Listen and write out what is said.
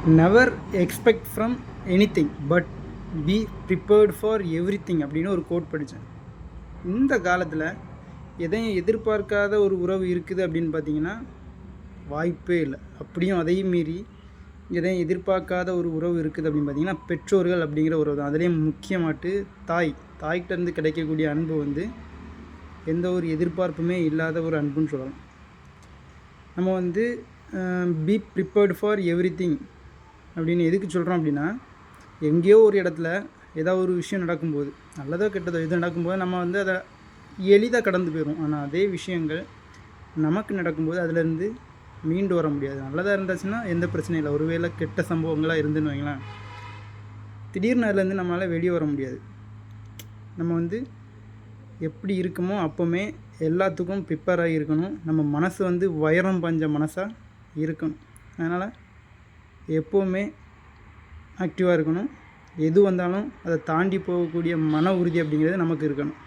Never expect from anything but be prepared for everything அப்படின்னு ஒரு code படித்தேன். இந்த காலத்தில் எதையும் எதிர்பார்க்காத ஒரு உறவு இருக்குது அப்படின்னு பார்த்தீங்கன்னா வாய்ப்பே இல்லை. அப்படியும் அதையும் மீறி எதையும் எதிர்பார்க்காத ஒரு உறவு இருக்குது அப்படின்னு பார்த்தீங்கன்னா பெற்றோர்கள் அப்படிங்கிற உறவு தான். அதுலேயும் முக்கியமாட்டு தாய்கிட்டேருந்து கிடைக்கக்கூடிய அன்பு வந்து எந்த ஒரு எதிர்பார்ப்புமே இல்லாத ஒரு அன்புன்னு சொல்லலாம். நம்ம வந்து பி ப்ரிப்பேர்டு ஃபார் எவ்ரிதிங் அப்படின்னு எதுக்கு சொல்கிறோம் அப்படின்னா, எங்கேயோ ஒரு இடத்துல ஏதாவது ஒரு விஷயம் நடக்கும்போது, நல்லதோ கெட்டதோ எது நடக்கும்போது நம்ம வந்து அதை எளிதாக கடந்து போயிடும். ஆனால் அதே விஷயங்கள் நமக்கு நடக்கும்போது அதிலேருந்து மீண்டு வர முடியாது. நல்லதாக இருந்துச்சுன்னா எந்த பிரச்சனையும் இல்லை. ஒருவேளை கெட்ட சம்பவங்களாக இருந்துன்னு வைங்களேன், திடீர்னு அதுலேருந்து நம்மளால் வெளியே வர முடியாது. நம்ம வந்து எப்படி இருக்குமோ அப்போவுமே எல்லாத்துக்கும் ப்ரிப்பேராக இருக்கணும். நம்ம மனசு வந்து வைரம் பஞ்ச மனசாக இருக்கணும். அதனால் எப்போவுமே ஆக்டிவாக இருக்கணும். எது வந்தாலும் அதை தாண்டி போகக்கூடிய மன உறுதி அப்படிங்கிறது நமக்கு இருக்கணும்.